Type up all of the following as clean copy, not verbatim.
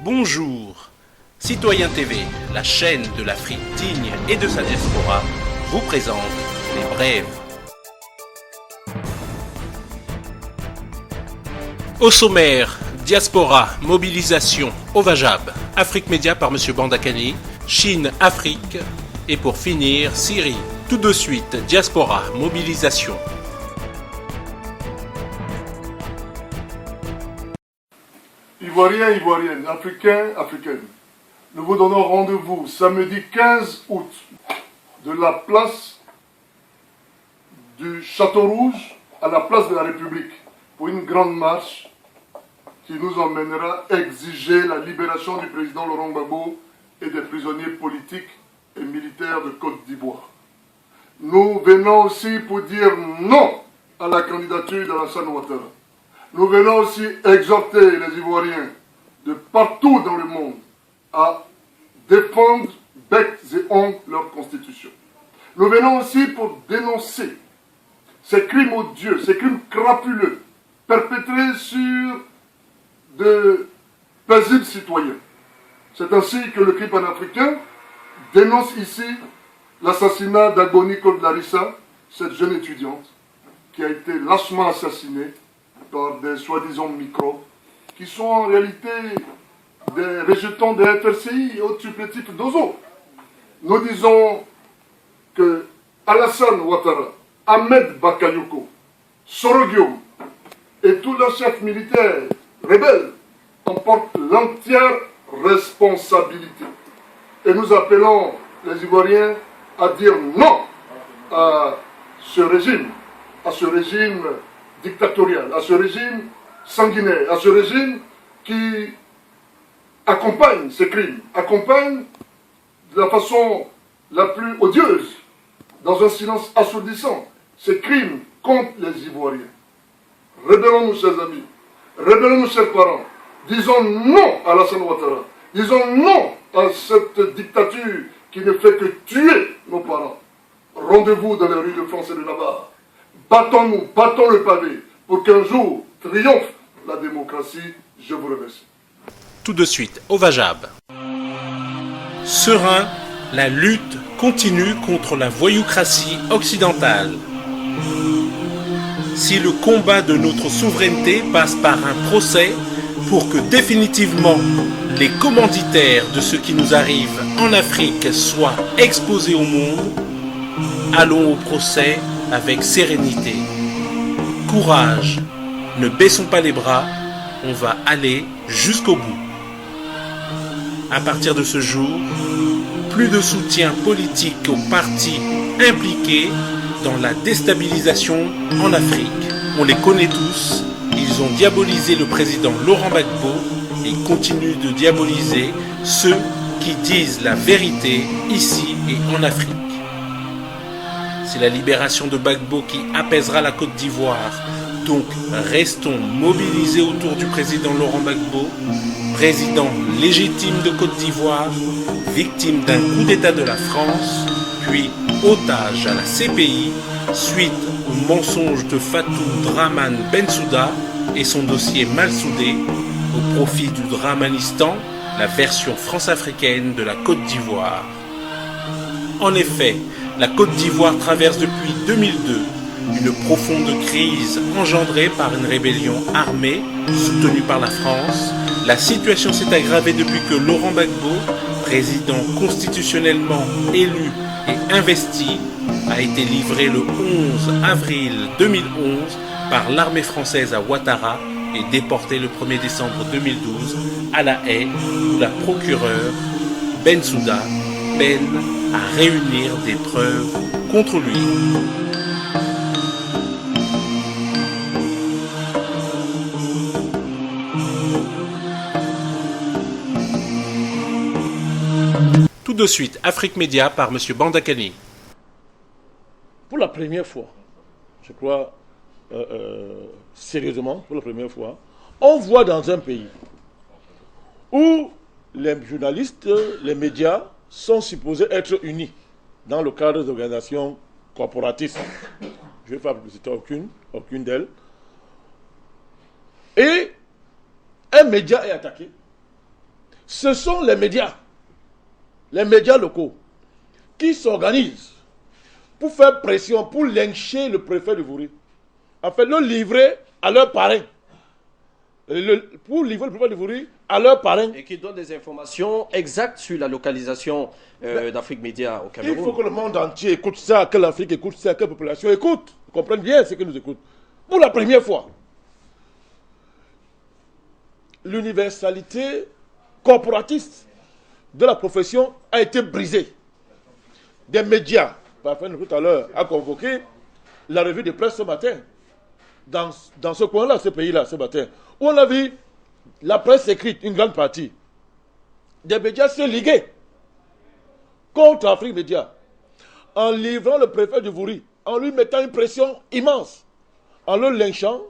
Bonjour. Citoyen TV, la chaîne de l'Afrique digne et de sa diaspora, vous présente les brèves. Au sommaire, diaspora, mobilisation, Ovajab, Afrique Média par M. Bandakani, Chine, Afrique, et pour finir, Syrie. Tout de suite, diaspora, mobilisation. Ivoiriens, Ivoiriennes, Africains, Africaines, nous vous donnons rendez-vous samedi 15 août de la place du Château Rouge à la place de la République pour une grande marche qui nous emmènera exiger la libération du président Laurent Gbagbo et des prisonniers politiques et militaires de Côte d'Ivoire. Nous venons aussi pour dire non à la candidature d'Alassane Ouattara. Nous venons aussi exhorter les Ivoiriens de partout dans le monde à défendre bec et ongles leur constitution. Nous venons aussi pour dénoncer ces crimes odieux, ces crimes crapuleux perpétrés sur de paisibles citoyens. C'est ainsi que le CRI panafricain dénonce ici l'assassinat d'Agoni Claude Larissa, cette jeune étudiante qui a été lâchement assassinée par des soi-disant microbes qui sont en réalité des rejetons des FRCI et autres supplétifs d'Ozo. Nous disons que Alassane Ouattara, Ahmed Bakayoko, Soroguium et tous leurs chefs militaires rebelles en portent l'entière responsabilité. Et nous appelons les Ivoiriens à dire non à ce régime dictatorial, à ce régime sanguinaire, à ce régime qui accompagne ces crimes, accompagne de la façon la plus odieuse, dans un silence assourdissant, ces crimes contre les Ivoiriens. Rebellons-nous, chers amis, rebellons-nous, chers parents, disons non à Alassane Ouattara, disons non à cette dictature qui ne fait que tuer nos parents. Rendez-vous dans les rues de France et de Navarre. Battons-nous, battons le pavé, pour qu'un jour triomphe la démocratie. Je vous remercie. Tout de suite, Ovajab. Serein, la lutte continue contre la voyoucratie occidentale. Si le combat de notre souveraineté passe par un procès pour que définitivement les commanditaires de ce qui nous arrive en Afrique soient exposés au monde, allons au procès avec sérénité. Courage, ne baissons pas les bras, on va aller jusqu'au bout. À partir de ce jour, plus de soutien politique aux partis impliqués dans la déstabilisation en Afrique. On les connaît tous, ils ont diabolisé le président Laurent Gbagbo et continuent de diaboliser ceux qui disent la vérité ici et en Afrique. C'est la libération de Gbagbo qui apaisera la Côte d'Ivoire. Donc restons mobilisés autour du président Laurent Gbagbo, président légitime de Côte d'Ivoire, victime d'un coup d'État de la France, puis otage à la CPI suite au mensonge de Fatou Draman Bensouda et son dossier mal soudé au profit du Dramanistan, la version france-africaine de la Côte d'Ivoire. En effet, la Côte d'Ivoire traverse depuis 2002 une profonde crise engendrée par une rébellion armée soutenue par la France. La situation s'est aggravée depuis que Laurent Gbagbo, président constitutionnellement élu et investi, a été livré le 11 avril 2011 par l'armée française à Ouattara et déporté le 1er décembre 2012 à La Haye, où la procureure Bensouda peine à réunir des preuves contre lui. Tout de suite, Afrique Média par M. Bandakani. Pour la première fois, je crois, sérieusement, pour la première fois, on voit dans un pays où les journalistes, les médias sont supposés être unis dans le cadre d'organisations corporatistes. Je ne vais pas publiciter aucune d'elles. Et un média est attaqué Ce sont les médias locaux, qui s'organisent pour faire pression, pour lyncher le préfet de Vouri. En fait, le livrer à leur parrain. Pour livrer le préfet de Vouri à leur parrain. Et qui donne des informations exactes sur la localisation d'Afrique Média au Cameroun. Il faut que le monde entier écoute ça, que l'Afrique écoute ça, que la population écoute. Comprenne bien ce que nous écoute. Pour la première fois, l'universalité corporatiste de la profession a été brisée. Des médias, parfois tout à l'heure, a convoqué la revue de presse ce matin, dans ce coin-là, ce pays-là, ce matin, où on a vu la presse écrite, une grande partie, des médias se liguer contre Afrique Média, en livrant le préfet du Vouri, en lui mettant une pression immense, en le lynchant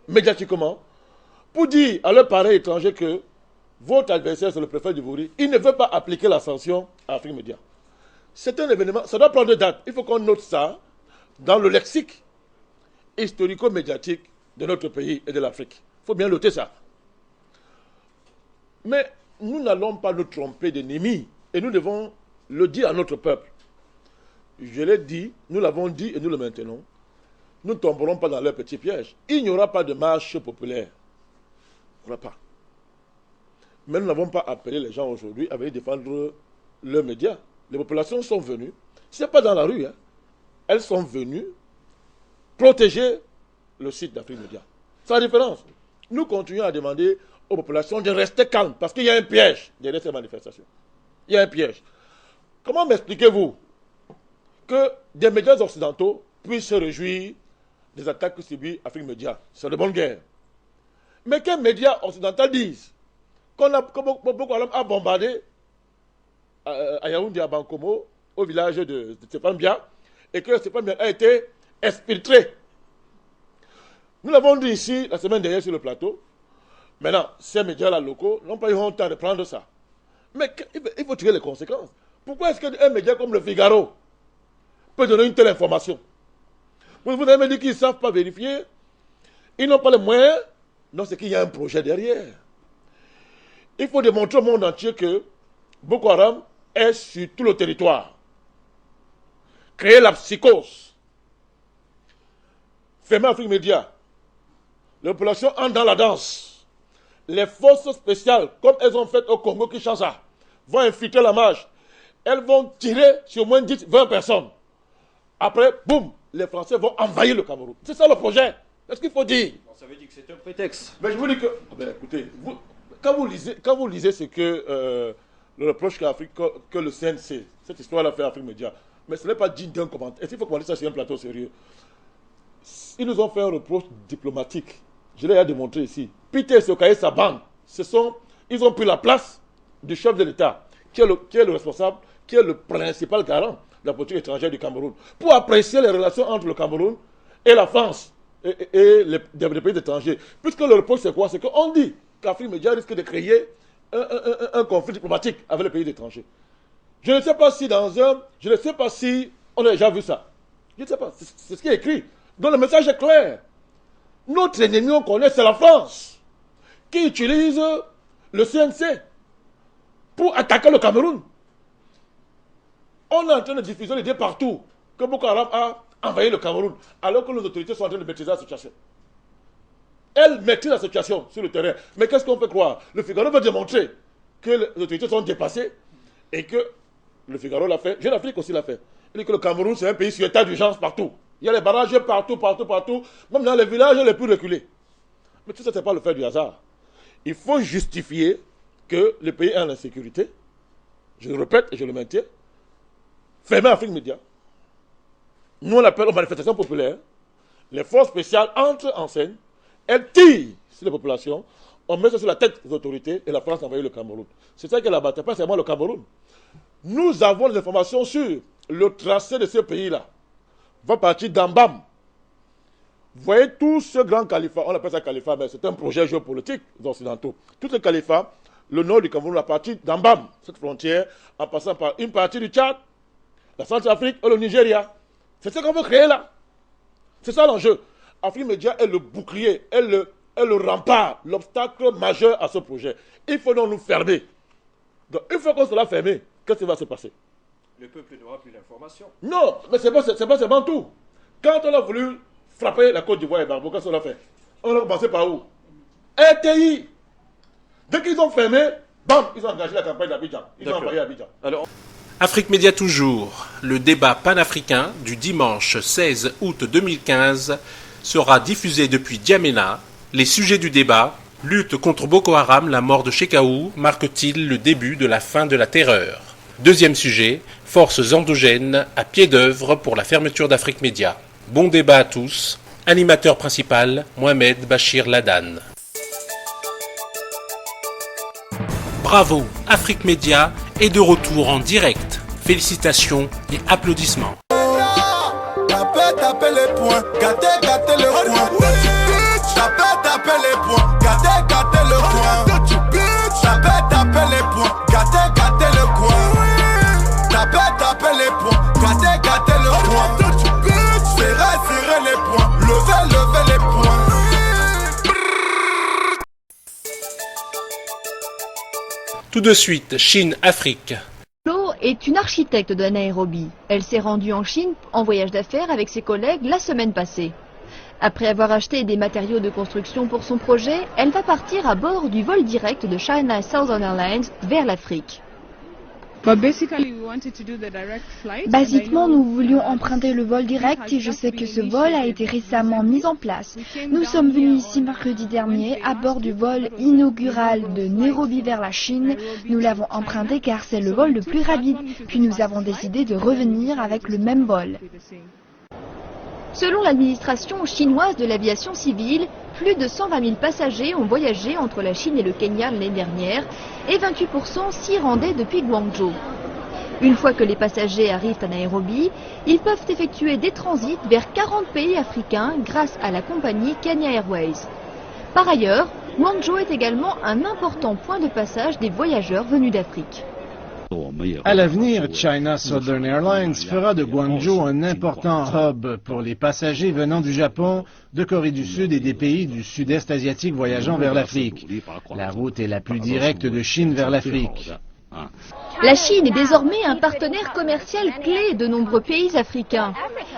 médiatiquement, pour dire à leur pareil étranger que votre adversaire, c'est le préfet du Vouri, il ne veut pas appliquer la sanction à Afrique Média. C'est un événement, ça doit prendre date. Il faut qu'on note ça dans le lexique historico-médiatique de notre pays et de l'Afrique. Il faut bien noter ça. Mais nous n'allons pas nous tromper d'ennemis et nous devons le dire à notre peuple. Je l'ai dit, nous l'avons dit et nous le maintenons. Nous ne tomberons pas dans leur petit piège. Il n'y aura pas de marche populaire. Il n'y aura pas. Mais nous n'avons pas appelé les gens aujourd'hui à venir défendre leurs médias. Les populations sont venues, ce n'est pas dans la rue, hein. Elles sont venues protéger le site d'Afrique Média. C'est la différence. Nous continuons à demander aux populations de rester calmes, parce qu'il y a un piège derrière ces manifestations. Il y a un piège. Comment m'expliquez-vous que des médias occidentaux puissent se réjouir des attaques que subit Afrique Média? C'est de bonne guerre. Mais quels médias occidentaux disent que Boko Haram a bombardé à Yaoundé, à Bankomo, au village de Stéphane-Bia, et que Stéphane-Bia a été exfiltré. Nous l'avons dit ici la semaine dernière sur le plateau. Maintenant, ces médias-là locaux n'ont pas eu honte de prendre ça. Mais il faut tirer les conséquences. Pourquoi est-ce qu'un média comme le Figaro peut donner une telle information? Vous avez me dit qu'ils ne savent pas vérifier. Ils n'ont pas les moyens. Non, c'est qu'il y a un projet derrière. Il faut démontrer au monde entier que Boko Haram est sur tout le territoire. Créer la psychose. Fermer Afrique Média. Les populations entrent dans la danse. Les forces spéciales, comme elles ont fait au Congo-Kinshasa, vont infiltrer la marche. Elles vont tirer sur au moins 10, 20 personnes. Après, boum, les Français vont envahir le Cameroun. C'est ça le projet. C'est ce qu'il faut dire. Ça veut dire que c'est un prétexte. Mais je vous dis que... écoutez, quand vous lisez ce que... le reproche que le CNC, cette histoire-là fait à Afrique Média, mais ce n'est pas digne d'un commentaire. Est-ce qu'il faut commenter ça sur un plateau sérieux? Ils nous ont fait un reproche diplomatique. Je l'ai démontré ici. Peter Soka et sa bande, ils ont pris la place du chef de l'État, qui est le responsable, qui est le principal garant de la politique étrangère du Cameroun, pour apprécier les relations entre le Cameroun et la France et les pays étrangers. Puisque le reproche, c'est quoi? C'est qu'on dit qu'Afrique Média risque de créer un conflit diplomatique avec les pays étrangers. Je ne sais pas si on a déjà vu ça. Je ne sais pas. C'est ce qui est écrit. Donc le message est clair. Notre ennemi, on connaît, c'est la France, qui utilise le CNC pour attaquer le Cameroun. On est en train de diffuser l'idée partout que Boko Haram a envahi le Cameroun, alors que nos autorités sont en train de maîtriser la situation. Elles maîtrisent la situation sur le terrain. Mais qu'est-ce qu'on peut croire? Le Figaro veut démontrer que les autorités sont dépassées et que le Figaro l'a fait. Jeune Afrique aussi l'a fait. Il dit que le Cameroun, c'est un pays sur état d'urgence partout. Il y a les barrages partout, même dans les villages les plus reculés. Mais tout ça, ce n'est pas le fait du hasard. Il faut justifier que le pays est en insécurité. Je le répète et je le maintiens. Fermer Afrique Média. Nous, on l'appelle aux manifestations populaires. Les forces spéciales entrent en scène. Elles tirent sur les populations. On met ça sur la tête des autorités et la France a envahi le Cameroun. C'est ça qu'elle a battu, pas seulement le Cameroun. Nous avons des informations sur le tracé de ce pays-là. Va partir d'Ambam. Vous voyez tout ce grand califat, on appelle ça califat, mais c'est un projet géopolitique des Occidentaux. Tout ce califat, le nord du Cameroun, à partir d'Ambam, cette frontière, en passant par une partie du Tchad, la Centrafrique et le Nigeria. C'est ce qu'on veut créer là. C'est ça l'enjeu. Afrique Média est le bouclier, est le rempart, l'obstacle majeur à ce projet. Il faut donc nous fermer. Donc une fois qu'on sera fermé, qu'est-ce qui va se passer? Le peuple n'aura plus d'informations. Non, mais c'est pas seulement tout. Quand on a voulu frapper la Côte d'Ivoire et Barbeau, qu'est-ce qu'on a fait? On a commencé par où? RTI. Dès qu'ils ont fermé, bam, ils ont engagé la campagne d'Abidjan. Ils ont envoyé à Abidjan. Alors, Afrique Média toujours, le débat panafricain du dimanche 16 août 2015 sera diffusé depuis Djamena. Les sujets du débat: lutte contre Boko Haram, la mort de Shekau marque-t-il le début de la fin de la terreur? Deuxième sujet, forces endogènes à pied d'œuvre pour la fermeture d'Afrique Média. Bon débat à tous. Animateur principal, Mohamed Bachir Ladan. Bravo, Afrique Média est de retour en direct. Félicitations et applaudissements. Tapez les points, gâtez le coin. Tapez les points, gâtez le coin. Tapez les points, gâtez le coin. Tapez les points, gâtez le coin. Serrez les points, levez les points. Tout de suite, Chine-Afrique. Lo est une architecte de Nairobi. Elle s'est rendue en Chine en voyage d'affaires avec ses collègues la semaine passée. Après avoir acheté des matériaux de construction pour son projet, elle va partir à bord du vol direct de China Southern Airlines vers l'Afrique. Basiquement, nous voulions emprunter le vol direct et je sais que ce vol a été récemment mis en place. Nous sommes venus ici mercredi dernier à bord du vol inaugural de Nairobi vers la Chine. Nous l'avons emprunté car c'est le vol le plus rapide, puis nous avons décidé de revenir avec le même vol. Selon l'administration chinoise de l'aviation civile, plus de 120 000 passagers ont voyagé entre la Chine et le Kenya l'année dernière et 28% s'y rendaient depuis Guangzhou. Une fois que les passagers arrivent à Nairobi, ils peuvent effectuer des transits vers 40 pays africains grâce à la compagnie Kenya Airways. Par ailleurs, Guangzhou est également un important point de passage des voyageurs venus d'Afrique. À l'avenir, China Southern Airlines fera de Guangzhou un important hub pour les passagers venant du Japon, de Corée du Sud et des pays du sud-est asiatique voyageant vers l'Afrique. La route est la plus directe de Chine vers l'Afrique. La Chine est désormais un partenaire commercial clé de nombreux pays africains.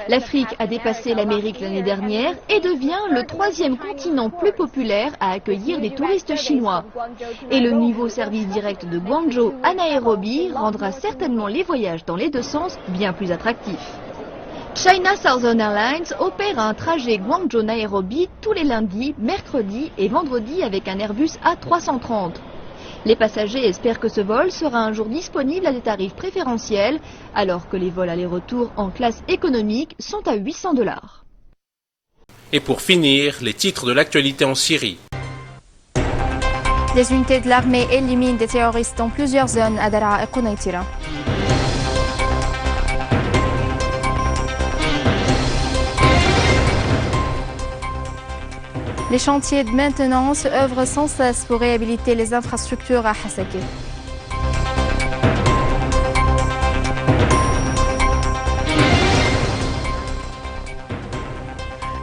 L'Afrique a dépassé l'Amérique l'année dernière et devient le 3e continent plus populaire à accueillir des touristes chinois. Et le nouveau service direct de Guangzhou à Nairobi rendra certainement les voyages dans les deux sens bien plus attractifs. China Southern Airlines opère un trajet Guangzhou-Nairobi tous les lundis, mercredis et vendredis avec un Airbus A330. Les passagers espèrent que ce vol sera un jour disponible à des tarifs préférentiels, alors que les vols aller-retour en classe économique sont à $800. Et pour finir, les titres de l'actualité en Syrie. Des unités de l'armée éliminent des terroristes dans plusieurs zones à Daraa et Quneitira. Les chantiers de maintenance œuvrent sans cesse pour réhabiliter les infrastructures à Hasake.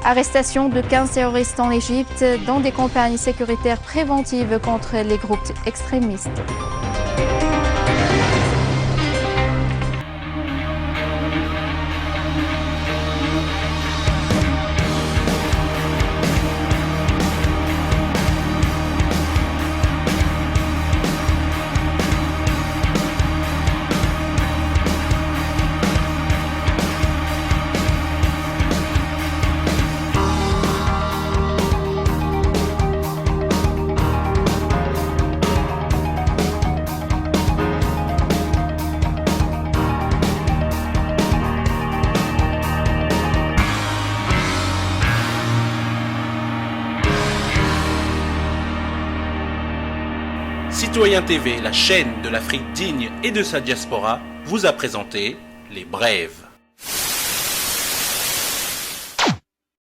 Arrestation de 15 terroristes en Égypte dans des campagnes sécuritaires préventives contre les groupes extrémistes. Citoyen TV, la chaîne de l'Afrique digne et de sa diaspora, vous a présenté Les Brèves.